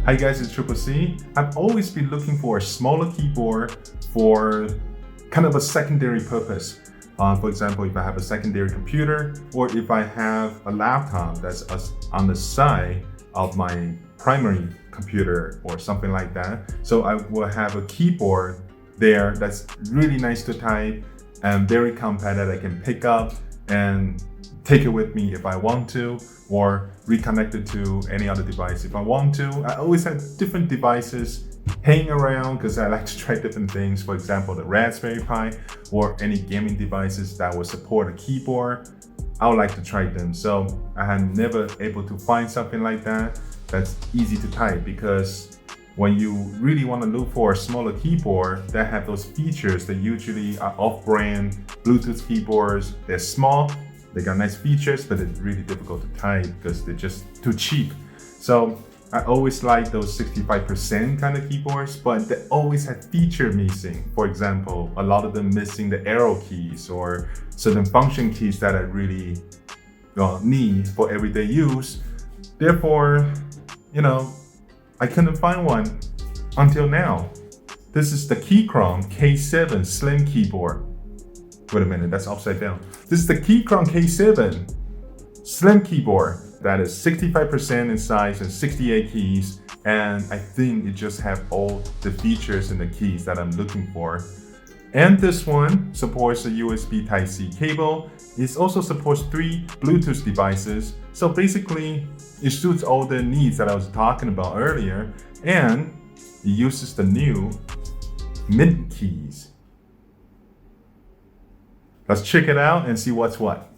Hi guys, it's Triple C. I've always been looking for a smaller keyboard for kind of a secondary purpose. For example, if I have a secondary computer or if I have a laptop that's on the side of my primary computer or something like that. So I will have a keyboard there that's really nice to type and very compact that I can pick up and take it with me if I want to, or reconnect it to any other device if I want to. I always have different devices hanging around because I like to try different things. For example, the Raspberry Pi or any gaming devices that will support a keyboard. I would like to try them. So I am never able to find something like that that's easy to type, because when you really want to look for a smaller keyboard that have those features that usually are off-brand Bluetooth keyboards, they're small, they got nice features, but it's really difficult to type because they're just too cheap. So I always like those 65% kind of keyboards, but they always have feature missing. For example, a lot of them missing the arrow keys or certain function keys that I really need for everyday use. Therefore, I couldn't find one until now. This is the Keychron K7 Slim keyboard. Wait a minute, that's upside down. This is the Keychron K7 Slim keyboard that is 65% in size and 68 keys. And I think it just have all the features and the keys that I'm looking for. And this one supports a USB Type-C cable. It also supports 3 Bluetooth devices. So basically, it suits all the needs that I was talking about earlier. And it uses the new Mint keys. Let's check it out and see what's what.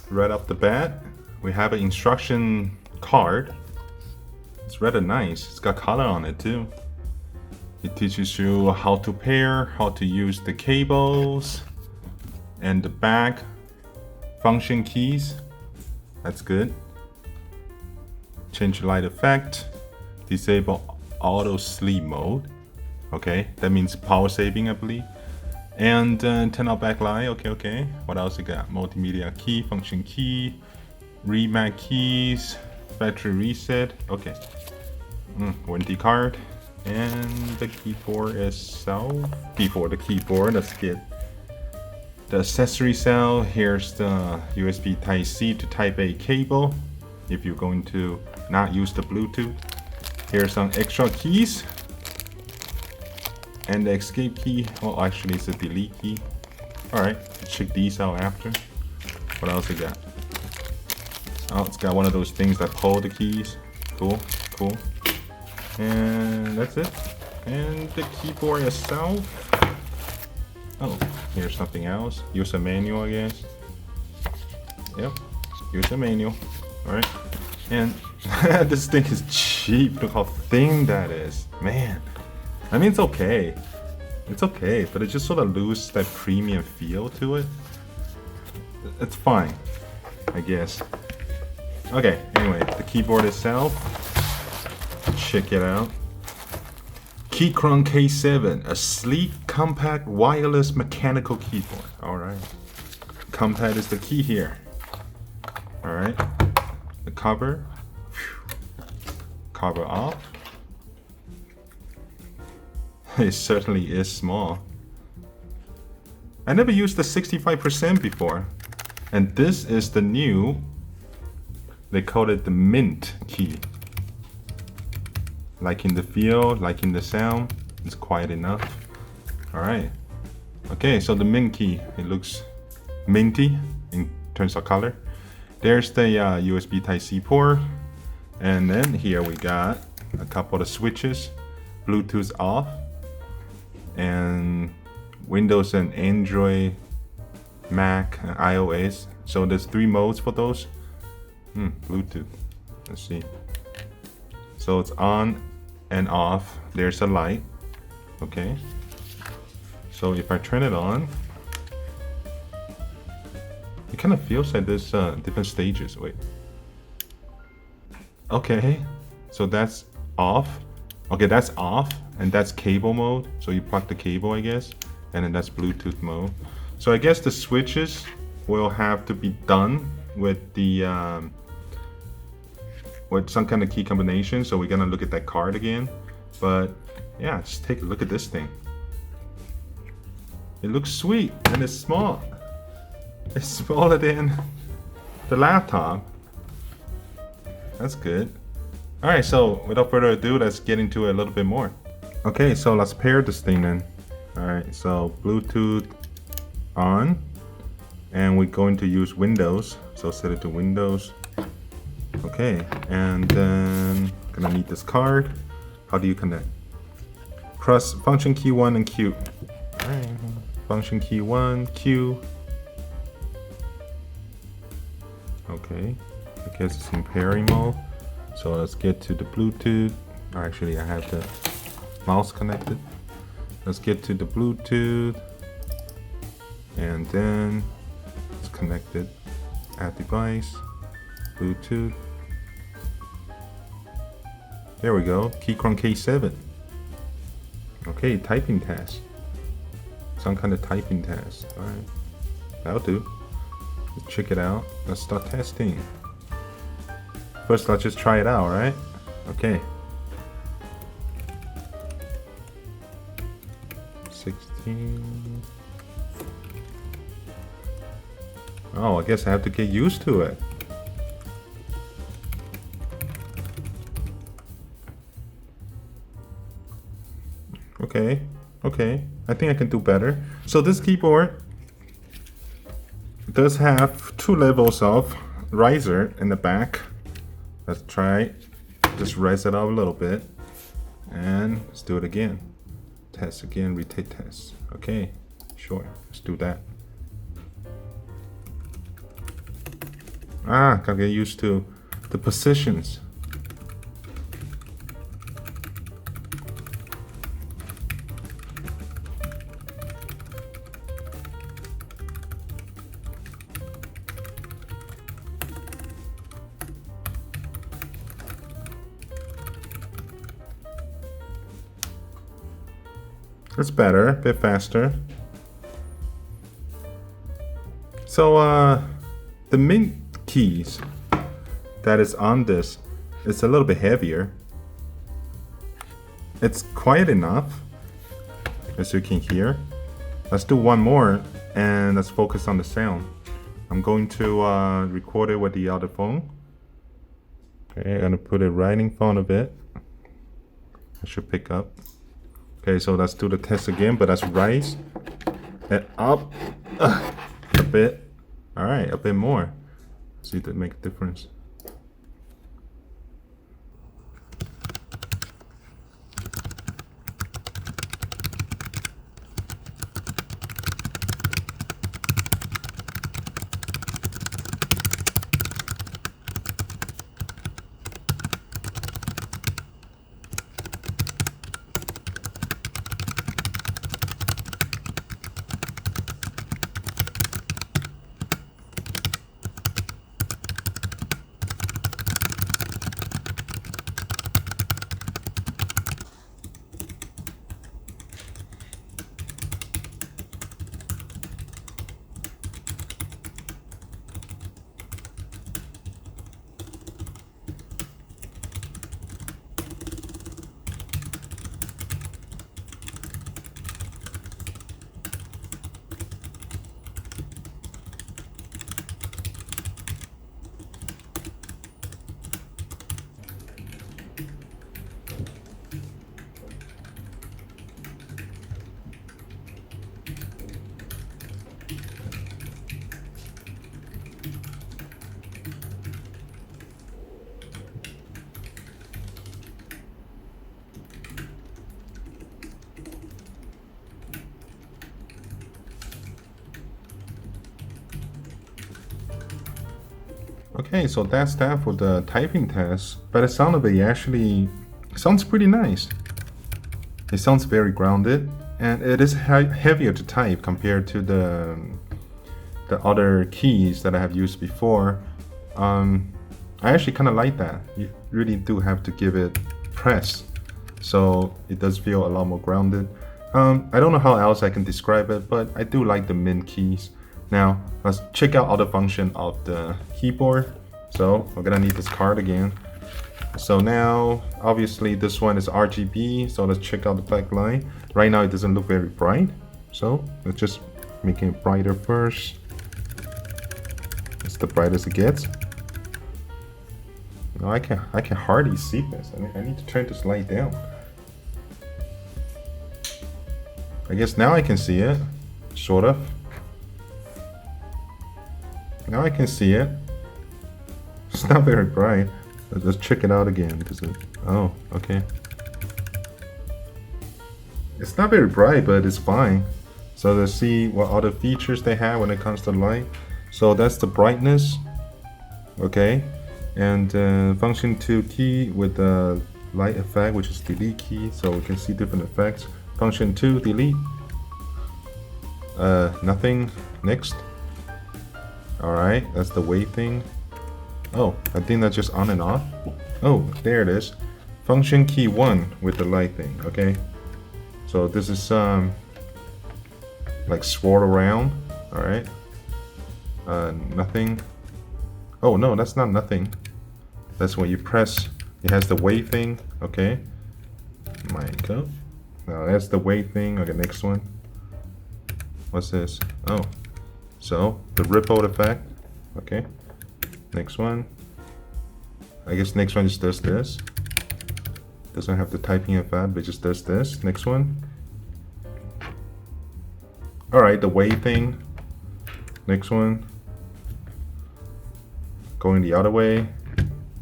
Right off the bat, we have an instruction card. It's rather nice. It's got color on it too. It teaches you how to pair, how to use the cables, and the back function keys. That's good. Change light effect, disable auto sleep mode. Okay, that means power saving, I believe. And turn off backlight. Okay. What else we got? Multimedia key, function key, remap keys, battery reset. Okay. Warranty card. And the keyboard itself. Before the keyboard, let's get the accessory cell. Here's the USB Type-C to Type A cable if you're going to not use the Bluetooth. Here's some extra keys. And the escape key. Oh, actually it's a delete key. Alright, check these out after. What else we got? Oh, it's got one of those things that pull the keys. Cool. And that's it. And the keyboard itself. Oh, here's something else. Use a manual, I guess. Yep, use a manual. Alright. And this thing is cheap. Look how thin that is. Man. I mean, it's okay, but it just sort of loses that premium feel to it. It's fine, I guess. Okay, anyway, the keyboard itself, check it out. Keychron K7, a sleek, compact, wireless mechanical keyboard. Alright, compact is the key here. Alright, the cover off. It certainly is small. I never used the 65% before. And this is the new, they call it the Mint key. Liking the feel, liking the sound, it's quiet enough. Alright. Okay, so the Mint key, it looks minty in terms of color. There's the USB Type-C port. And then here we got a couple of switches. Bluetooth off. And Windows and Android, Mac, and iOS. So there's 3 modes for those. Bluetooth. Let's see. So it's on and off. There's a light. Okay. So if I turn it on, it kind of feels like there's different stages. Wait. Okay. So that's off. Okay, that's off. And that's cable mode, so you plug the cable, I guess. and then that's Bluetooth mode. So I guess the switches will have to be done with the with some kind of key combination. So we're gonna look at that card again. But yeah, just take a look at this thing. It looks sweet and it's small. It's smaller than the laptop. That's good. All right, so without further ado, let's get into it a little bit more. Okay, so let's pair this thing then. All right, so Bluetooth on, and we're going to use Windows. So set it to Windows. Okay, and then gonna need this card. How do you connect? Press function key 1 and Q. All right, function key 1, Q. Okay, I guess it's in pairing mode. So let's get to the Bluetooth. Actually, I have the mouse connected. Let's get to the Bluetooth, and then it's connected. Add device, Bluetooth. There we go, Keychron K7. Okay, typing test. Some kind of typing test. All right, that'll do. Let's check it out. Let's start testing. First, let's just try it out, right? Okay. 16. Oh, I guess I have to get used to it. Okay, I think I can do better. So this keyboard does have 2 levels of riser in the back. Let's try, just raise it up a little bit, and let's do it again. Test again, retake test. Okay, sure, let's do that. Gotta get used to the positions. It's better, a bit faster. So the Mint keys that is on this is a little bit heavier. It's quiet enough, as you can hear. Let's do one more and let's focus on the sound. I'm going to record it with the other phone. Okay, I'm gonna put it right in front of it. I should pick up. Okay, so let's do the test again, but let's raise it up a bit. All right, a bit more. See if that makes a difference. Okay, so that's that for the typing test. But the sound of it actually sounds pretty nice. It sounds very grounded, and it is heavier to type compared to the other keys that I have used before. I actually kind of like that. You really do have to give it press, so it does feel a lot more grounded. I don't know how else I can describe it, but I do like the Mint keys. Now, let's check out other function of the keyboard. So we're gonna need this card again. So now, obviously this one is RGB, so let's check out the backlight. Right now it doesn't look very bright, so let's just make it brighter first. It's the brightest it gets. No, I can hardly see this. I need to turn this light down. I guess now I can see it, sort of. Now I can see it. It's not very bright. Let's check it out again. Oh, okay. It's not very bright, but it's fine. So let's see what other features they have when it comes to light. So that's the brightness. Okay. And function 2 key with the light effect, which is delete key. So we can see different effects. Function 2, delete. Nothing. Next. Alright, that's the wave thing. Oh, I think that's just on and off. Oh, there it is. Function key 1 with the light thing, okay? So this is like swirl around, alright? Nothing. Oh no, that's not nothing. That's when you press, it has the wave thing, okay? Mic up. Now that's the wave thing. Okay, next one. What's this? Oh, so the ripple effect, okay? Next one. I guess next one just does this. Doesn't have the typing effect, but just does this. Next one. Alright, the wave thing. Next one. Going the other way.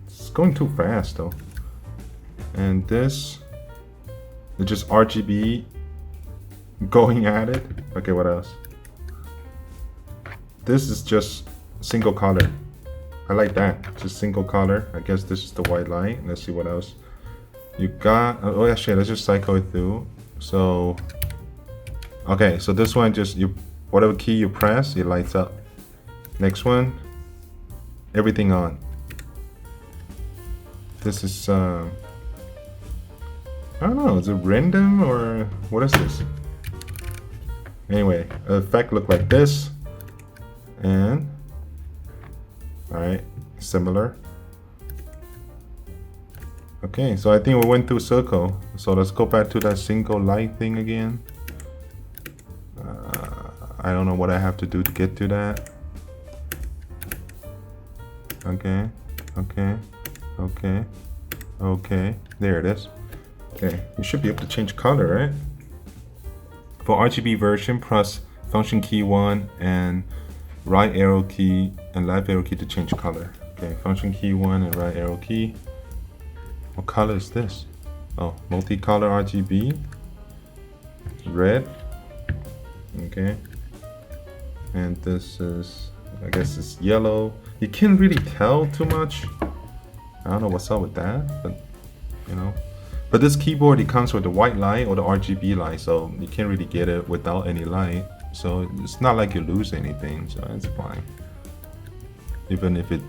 It's going too fast though. And this. It's just RGB going at it. Okay, what else? This is just single color. I like that, just single color. I guess this is the white light. Let's see what else you got. Oh actually, let's just cycle it through. So, okay, so this one just whatever key you press, it lights up. Next one, everything on. This is I don't know, is it random or what is this? Anyway, the effect look like this, and alright, similar. Okay, so I think we went through circle. So let's go back to that single light thing again. I don't know what I have to do to get to that. Okay, okay, okay, okay. There it is. Okay, you should be able to change color, right? For RGB version, press function key 1 and right arrow key and left arrow key to change color. Okay, function key 1 and right arrow key. What color is this? Oh, multicolor RGB. Red. Okay. And this is, I guess it's yellow. You can't really tell too much. I don't know what's up with that, but you know. But this keyboard, it comes with the white light or the RGB light, so you can't really get it without any light. So it's not like you lose anything, so it's fine. Even if it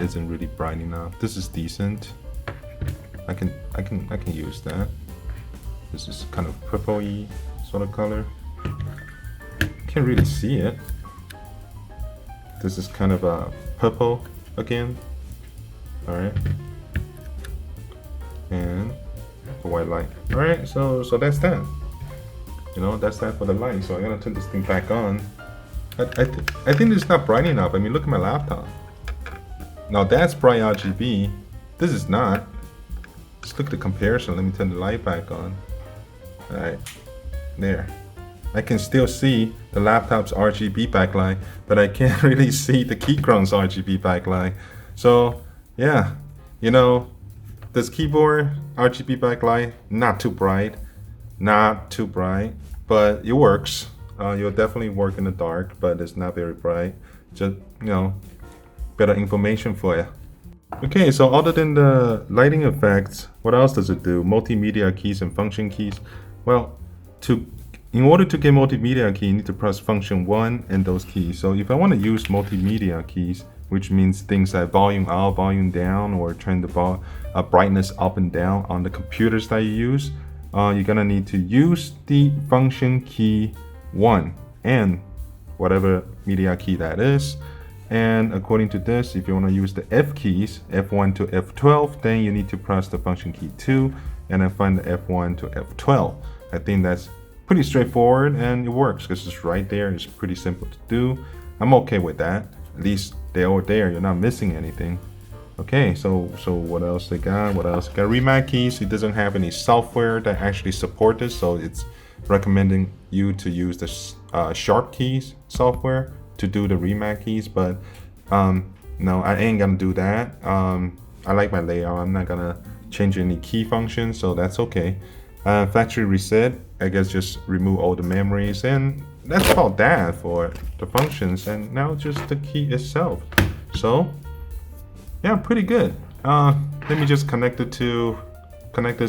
isn't really bright enough. This is decent. I can use that. This is kind of purple-y sort of color. Can't really see it. This is kind of a purple again. Alright. And the white light. Alright, so that's that. You know, that's that for the light. So I'm gonna turn this thing back on. I think it's not bright enough. I mean, look at my laptop. Now that's bright RGB. This is not. Just look at the comparison. Let me turn the light back on. Alright, there. I can still see the laptop's RGB backlight, but I can't really see the Keychron's RGB backlight. So yeah, you know, this keyboard RGB backlight, not too bright, but it works. You'll definitely work in the dark, but it's not very bright. Just, you know, better information for you. Okay, so other than the lighting effects, what else does it do? Multimedia keys and function keys. Well, in order to get multimedia key, you need to press function 1 and those keys. So if I want to use multimedia keys, which means things like volume up, volume down, or turn the brightness up and down on the computers that you use, you're gonna need to use the function key 1 and whatever media key that is. And according to this, if you want to use the F keys, F1 to F12, then you need to press the function key 2 and then find the F1 to F12. I think that's pretty straightforward and it works because it's right there. It's pretty simple to do. I'm okay with that. At least they're all there. You're not missing anything. Okay, so what else they got? What else? Got remap keys. It doesn't have any software that actually support this, so it's recommending you to use the Sharp Keys software to do the remap keys, but no, I ain't gonna do that. I like my layout. I'm not gonna change any key functions, so that's okay. Factory reset, I guess just remove all the memories, and that's about that for the functions, and now just the key itself. So yeah, pretty good. Let me just connect this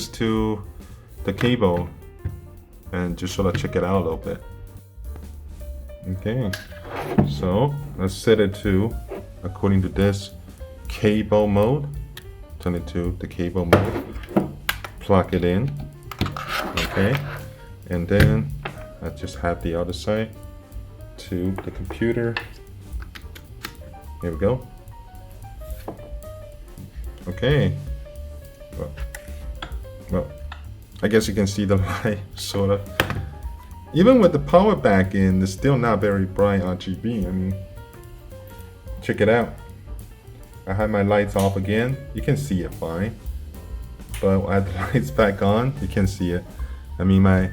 to the cable and just sort of check it out a little bit. Okay, so let's set it to, according to this, cable mode. Turn it to the cable mode. Plug it in. Okay, and then I just have the other side to the computer. Here we go. Okay. Well, I guess you can see the light, sort of. Even with the power back in, it's still not very bright RGB. I mean, check it out. I have my lights off again. You can see it fine. But when I have the lights back on, you can see it. I mean, my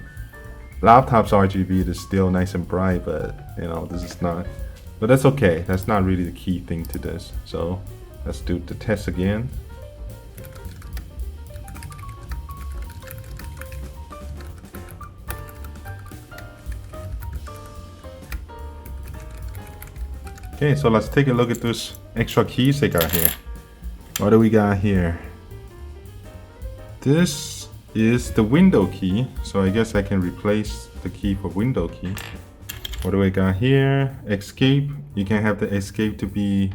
laptop's RGB is still nice and bright, but you know, this is not. But that's okay. That's not really the key thing to this. So let's do the test again. Okay, so let's take a look at those extra keys they got here. What do we got here? This is the window key, so I guess I can replace the key for window key. What do we got here? Escape. You can have the escape to be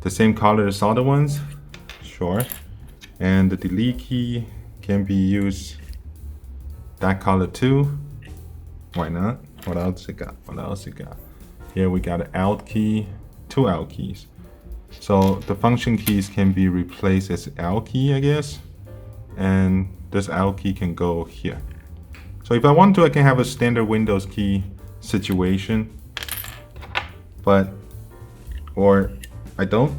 the same color as other ones. Sure. And the delete key can be used that color too. Why not? What else we got? What else we got? Here we got an out key, 2 out keys. So the function keys can be replaced as out key, I guess. And this out key can go here. So if I want to, I can have a standard Windows key situation, or I don't.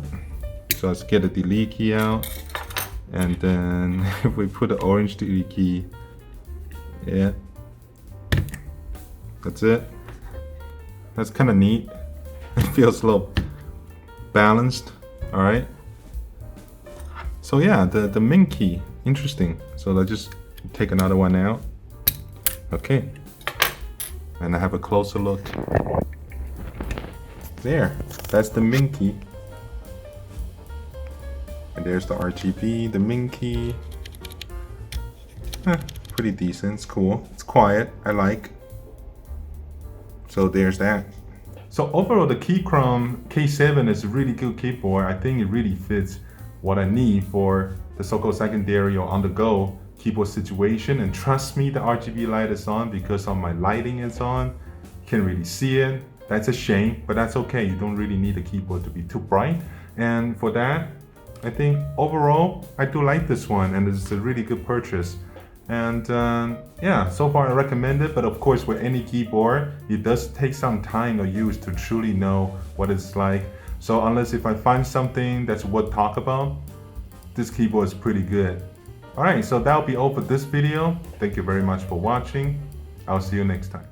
So let's get the delete key out. And then if we put the orange delete key, yeah, that's it. That's kind of neat. It feels a little balanced. All right. So yeah, the min key, interesting. So let's just take another one out. Okay. And I have a closer look. There, that's the min key. And there's the RGB, the min key. Pretty decent, it's cool. It's quiet, I like. So there's that. So overall, the Keychron K7 is a really good keyboard. I think it really fits what I need for the so-called secondary or on-the-go keyboard situation. And trust me, the RGB light is on because of my lighting is on. You can't really see it. That's a shame, but that's okay. You don't really need a keyboard to be too bright. And for that, I think overall, I do like this one, and it's a really good purchase. And yeah, so far I recommend it, but of course with any keyboard, it does take some time to use to truly know what it's like. So unless if I find something that's worth talk about, this keyboard is pretty good. All right, so that'll be all for this video. Thank you very much for watching. I'll see you next time.